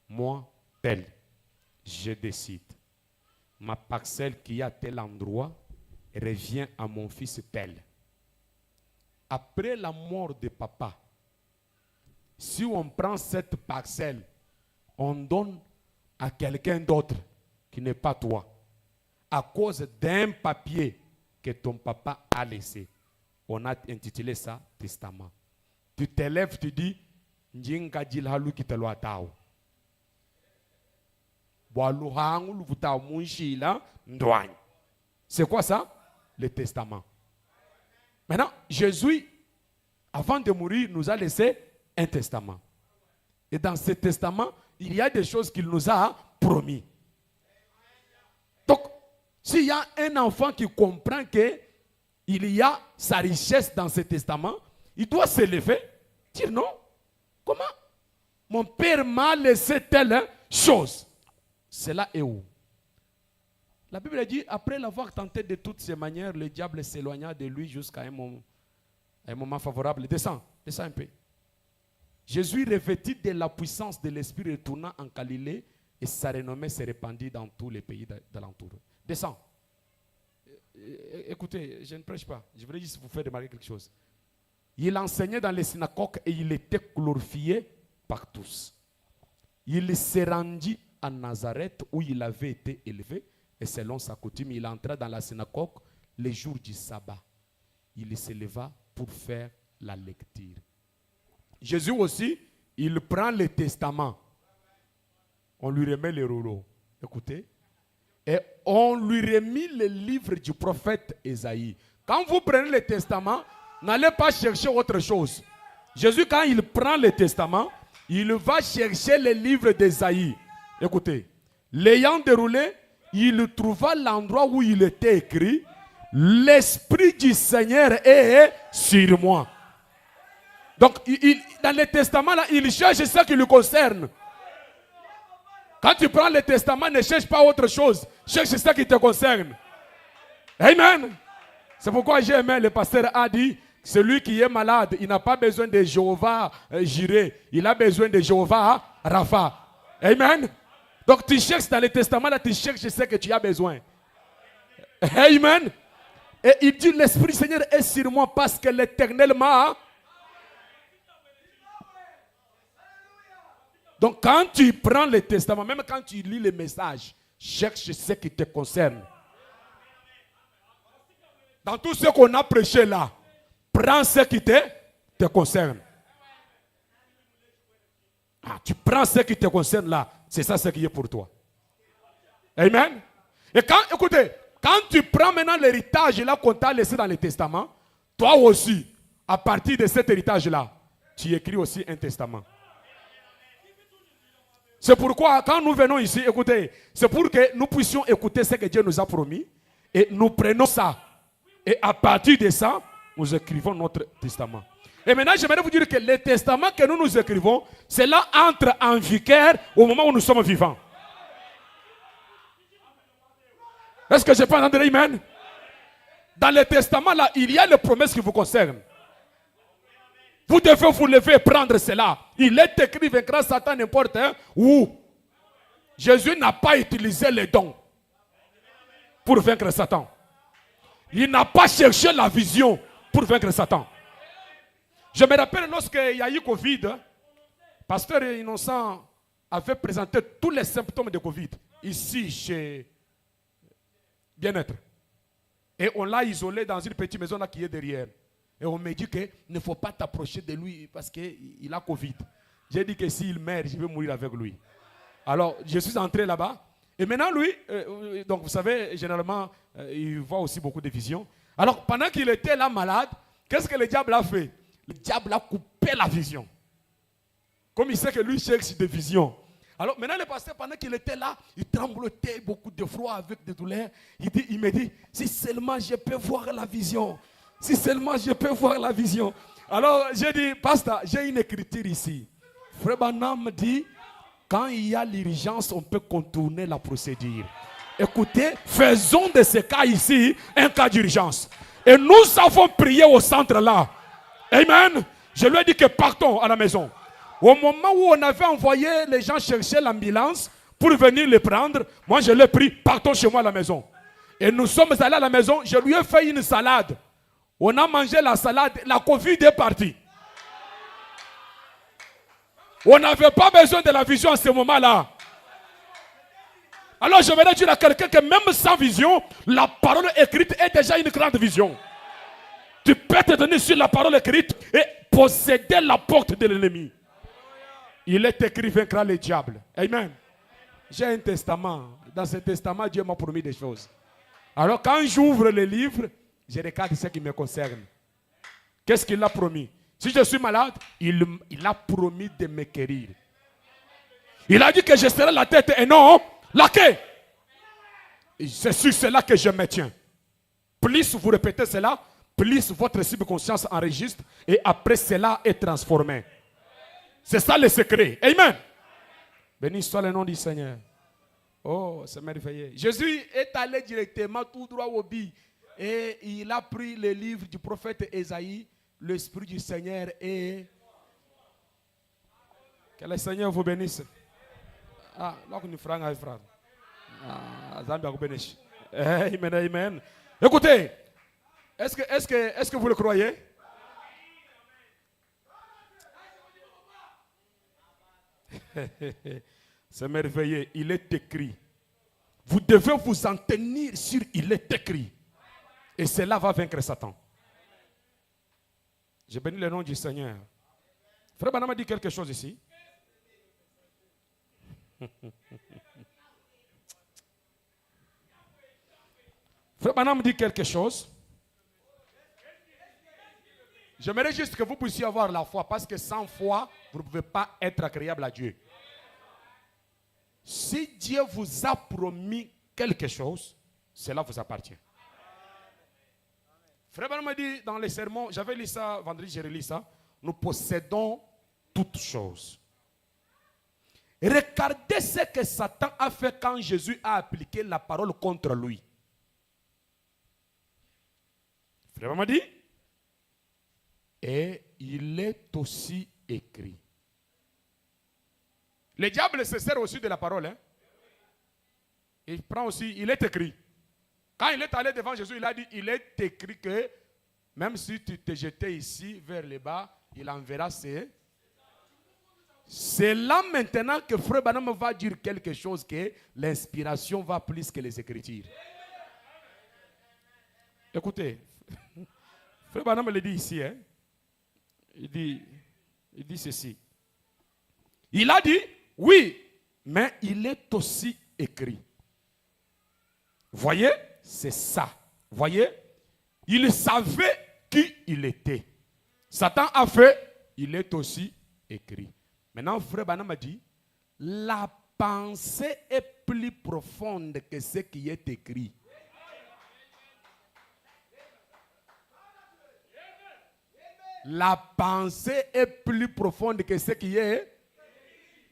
moi, tel, je décide. Ma parcelle qui est à tel endroit revient à mon fils tel. Après la mort de papa, si on prend cette parcelle, on donne à quelqu'un d'autre qui n'est pas toi, à cause d'un papier que ton papa a laissé. On a intitulé ça testament. Tu te lèves, tu dis, c'est quoi ça? Le testament. Maintenant, Jésus, avant de mourir, nous a laissé un testament. Et dans ce testament, il y a des choses qu'il nous a promis. Donc, s'il y a un enfant qui comprend qu'il y a sa richesse dans ce testament, il doit se lever, dire non. Comment? Mon père m'a laissé telle chose. Cela est où? La Bible dit, après l'avoir tenté de toutes ses manières, le diable s'éloigna de lui jusqu'à un moment favorable. Descends un peu. Jésus, revêtu de la puissance de l'Esprit, retourna en Galilée et sa renommée s'est répandue dans tous les pays d'alentour. Descends. Écoutez, je ne prêche pas. Je voudrais juste vous faire remarquer quelque chose. Il enseignait dans les synagogues et il était glorifié par tous. Il s'est rendu à Nazareth où il avait été élevé et selon sa coutume, il entra dans la synagogue les jours du sabbat. Il se leva pour faire la lecture. Jésus aussi, il prend le testament. On lui remet les rouleaux. Écoutez. Et on lui remet le livre du prophète Ésaïe. Quand vous prenez le testament, n'allez pas chercher autre chose. Jésus, quand il prend le testament, il va chercher le livre d'Ésaïe. Écoutez. L'ayant déroulé, il trouva l'endroit où il était écrit « L'Esprit du Seigneur est sur moi ». Donc, dans le testament, là, il cherche ce qui le concerne. Quand tu prends le testament, ne cherche pas autre chose. Cherche ce qui te concerne. Amen. C'est pourquoi j'ai aimé, le pasteur a dit, Celui qui est malade, il n'a pas besoin de Jéhovah Jireh. Il a besoin de Jéhovah Rapha. Amen. Donc tu cherches dans le testament, là tu cherches ce que tu as besoin. Amen. Et il dit, l'Esprit Seigneur est sur moi parce que l'Éternel m'a... Donc quand tu prends le testament, même quand tu lis les messages, cherche ce qui te concerne. Dans tout ce qu'on a prêché là, prends ce qui te concerne. Ah, tu prends ce qui te concerne là, c'est ça ce qui est pour toi. Amen. Et écoutez, quand tu prends maintenant l'héritage là qu'on t'a laissé dans le testament, toi aussi, à partir de cet héritage là, tu écris aussi un testament. C'est pourquoi quand nous venons ici, écoutez, c'est pour que nous puissions écouter ce que Dieu nous a promis et nous prenons ça. Et à partir de ça, nous écrivons notre testament. Et maintenant, j'aimerais vous dire que le testament que nous écrivons, cela entre en vigueur au moment où nous sommes vivants. Est-ce que je peux entendre amen? Dans le testament, là, il y a les promesses qui vous concernent. Vous devez vous lever et prendre cela. Il est écrit, vaincra Satan n'importe où. Jésus n'a pas utilisé les dons pour vaincre Satan. Il n'a pas cherché la vision pour vaincre Satan. Je me rappelle lorsqu'il y a eu Covid, pasteur Innocent avait présenté tous les symptômes de Covid ici chez Bien-être. Et on l'a isolé dans une petite maison là qui est derrière. Et on me dit qu'il ne faut pas t'approcher de lui parce qu'il a Covid. J'ai dit que s'il meurt, je vais mourir avec lui. Alors, je suis entré là-bas. Et maintenant, lui, donc vous savez, généralement, il voit aussi beaucoup de visions. Alors, pendant qu'il était là malade, qu'est-ce que le diable a fait? Le diable a coupé la vision. Comme il sait que lui cherche des visions. Alors, maintenant, le pasteur, pendant qu'il était là, il tremblotait, beaucoup de froid avec des douleurs. Il me dit, si seulement je peux voir la vision. Si seulement je peux voir la vision. Alors, j'ai dit, pasteur, j'ai une écriture ici. Frère Branham dit, quand il y a l'urgence, on peut contourner la procédure. Écoutez, faisons de ce cas ici un cas d'urgence. Et nous avons prié au centre là. Amen. Je lui ai dit que partons à la maison. Au moment où on avait envoyé les gens chercher l'ambulance pour venir les prendre, moi je l'ai pris, partons chez moi à la maison. Et nous sommes allés à la maison, je lui ai fait une salade. On a mangé la salade, la Covid est partie. On n'avait pas besoin de la vision à ce moment-là. Alors je vais dire à quelqu'un que même sans vision, la parole écrite est déjà une grande vision. Tu peux te tenir sur la parole écrite et posséder la porte de l'ennemi. Il est écrit vaincra le diable. Amen. J'ai un testament. Dans ce testament, Dieu m'a promis des choses. Alors quand j'ouvre le livre, je regarde ce qui me concerne. Qu'est-ce qu'il a promis? Si je suis malade, il a promis de me guérir. Il a dit que je serai la tête et non la queue. C'est sur cela que je me tiens. Plus vous répétez cela, plus votre subconscience enregistre et après cela est transformé. C'est ça le secret. Amen. Béni soit le nom du Seigneur. Oh, c'est merveilleux. Jésus est allé directement tout droit au but. Et il a pris le livre du prophète Ésaïe. L'Esprit du Seigneur est... Que le Seigneur vous bénisse. Ah, là, nous frères et frères. Ah, Zambia vous bénisse. Amen, amen. Écoutez, est-ce que vous le croyez? C'est merveilleux. Il est écrit. Vous devez vous en tenir sur il est écrit. Et cela va vaincre Satan. Je bénis le nom du Seigneur. Frère Branham a dit quelque chose ici. Frère Branham dit quelque chose. J'aimerais juste que vous puissiez avoir la foi, parce que sans foi, vous ne pouvez pas être agréable à Dieu. Si Dieu vous a promis quelque chose, cela vous appartient. Frère Branham m'a dit dans les sermons, j'avais lu ça vendredi, j'ai relu ça. Nous possédons toutes choses. Regardez ce que Satan a fait quand Jésus a appliqué la parole contre lui. Frère Branham m'a dit, Et il est aussi écrit. Le diable se sert aussi de la parole. Hein? Il prend aussi, il est écrit. Quand il est allé devant Jésus, il a dit, il est écrit que même si tu te jetais ici vers le bas, il enverra ses. C'est là maintenant que Frère Branham va dire quelque chose que l'inspiration va plus que les Écritures. Écoutez, Frère Branham le dit ici, hein? Il dit ceci. Il a dit, oui, mais il est aussi écrit. Voyez, c'est ça. Voyez, il savait qui il était. Satan a fait, il est aussi écrit. Maintenant, Frère Branham a dit, la pensée est plus profonde que ce qui est écrit. La pensée est plus profonde que ce qui est.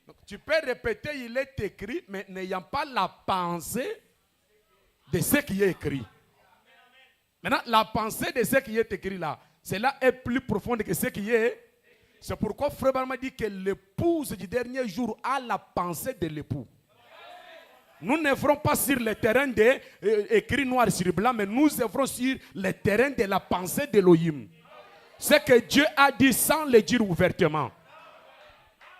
Donc, tu peux répéter, il est écrit, mais n'ayant pas la pensée de ce qui est écrit. Maintenant, la pensée de ce qui est écrit là, cela est plus profonde que ce qui est. C'est pourquoi Frère Branham dit que l'épouse du dernier jour a la pensée de l'époux. Nous n'œuvrons pas sur le terrain d'écrit noir sur blanc, mais nous œuvrons sur le terrain de la pensée d'Elohim. Ce que Dieu a dit sans le dire ouvertement.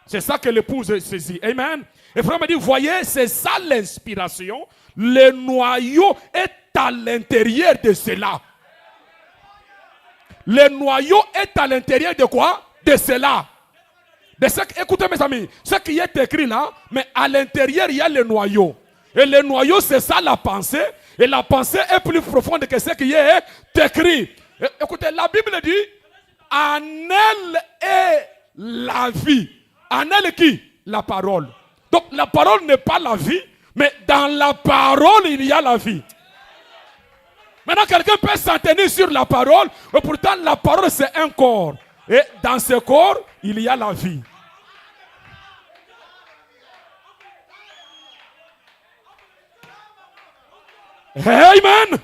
C'est ça que l'épouse saisit. Amen. Et Frère me dit, voyez, c'est ça l'inspiration. Le noyau est à l'intérieur de cela. Le noyau est à l'intérieur de quoi? De cela. Écoutez mes amis, ce qui est écrit là, mais à l'intérieur il y a le noyau. Et le noyau c'est ça la pensée. Et la pensée est plus profonde que ce qui est écrit. Écoutez, la Bible dit, en elle est la vie. En elle qui? La parole. Donc la parole n'est pas la vie, mais dans la parole il y a la vie. Maintenant quelqu'un peut s'en tenir sur la parole, mais pourtant la parole c'est un corps. Et dans ce corps, il y a la vie. Amen.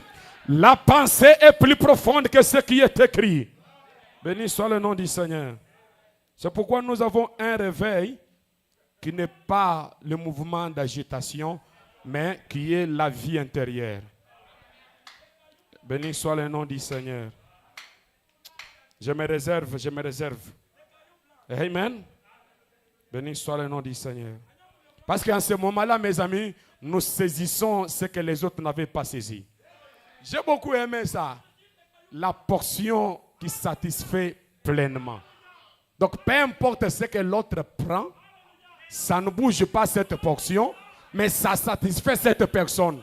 La pensée est plus profonde que ce qui est écrit. Béni soit le nom du Seigneur. C'est pourquoi nous avons un réveil qui n'est pas le mouvement d'agitation, mais qui est la vie intérieure. Béni soit le nom du Seigneur. Je me réserve, je me réserve. Amen. Béni soit le nom du Seigneur. Parce qu'en ce moment-là, mes amis, nous saisissons ce que les autres n'avaient pas saisi. J'ai beaucoup aimé ça. La portion qui satisfait pleinement. Donc, peu importe ce que l'autre prend, ça ne bouge pas cette portion, mais ça satisfait cette personne.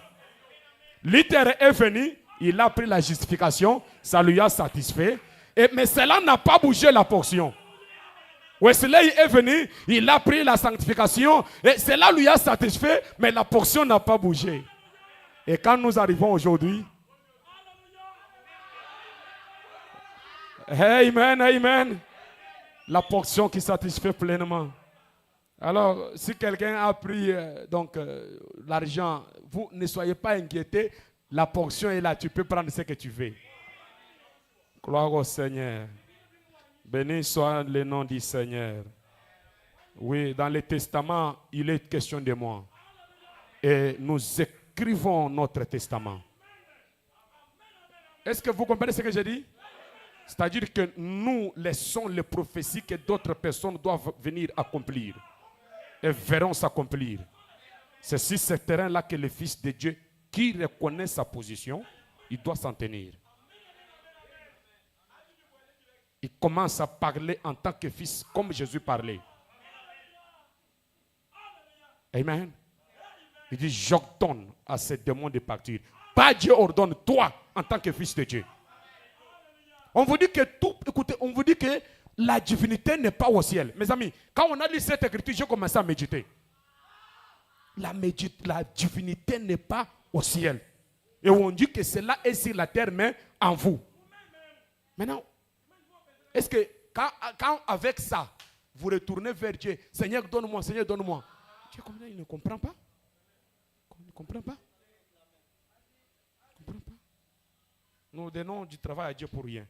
Luther est venu, il a pris la justification, ça lui a satisfait. Mais cela n'a pas bougé la portion. Wesley est venu, il a pris la sanctification, et cela lui a satisfait, mais la portion n'a pas bougé. Et quand nous arrivons aujourd'hui, amen, amen, la portion qui satisfait pleinement. Alors, si quelqu'un a pris l'argent, vous ne soyez pas inquiétés, la portion est là, tu peux prendre ce que tu veux. Gloire au Seigneur. Béni soit le nom du Seigneur. Oui, dans le testament, il est question de moi. Et nous écrivons notre testament. Est-ce que vous comprenez ce que je dis? C'est-à-dire que nous laissons les prophéties que d'autres personnes doivent venir accomplir. Et verront s'accomplir. C'est sur ce terrain-là que le Fils de Dieu, qui reconnaît sa position, il doit s'en tenir. Il commence à parler en tant que fils, comme Jésus parlait. Amen. Il dit, j'ordonne à ces démons de partir. Pas Dieu ordonne, toi, en tant que fils de Dieu. On vous dit que tout, écoutez, on vous dit que la divinité n'est pas au ciel. Mes amis, quand on a lu cette écriture, j'ai commencé à méditer. La divinité n'est pas au ciel. Et on dit que cela est sur la terre, mais en vous. Maintenant, est-ce que quand avec ça, vous retournez vers Dieu, Seigneur donne-moi, Seigneur donne-moi. Dieu comme ça, il ne comprend pas. Il ne comprend pas. Il ne comprend pas. Nous donnons du travail à Dieu pour rien.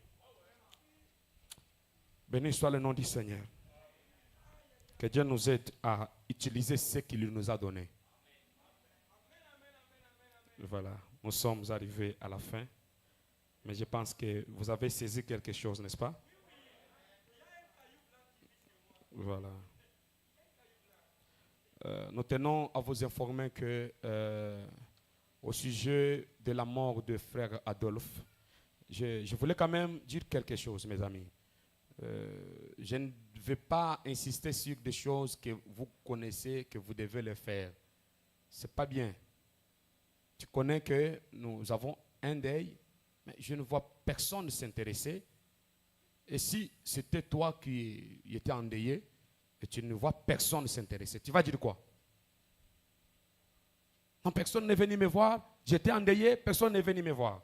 Béni soit le nom du Seigneur. Que Dieu nous aide à utiliser ce qu'il nous a donné. Voilà, nous sommes arrivés à la fin. Mais je pense que vous avez saisi quelque chose, n'est-ce pas? Voilà. Nous tenons à vous informer que au sujet de la mort de frère Adolphe, je voulais quand même dire quelque chose, mes amis. Je ne vais pas insister sur des choses que vous connaissez, que vous devez les faire. Ce n'est pas bien. Tu connais que nous avons un deuil, mais je ne vois personne s'intéresser. Et si c'était toi qui étais endeuillé, et tu ne vois personne s'intéresser, tu vas dire quoi? Non, personne n'est venu me voir, j'étais endeuillé, personne n'est venu me voir.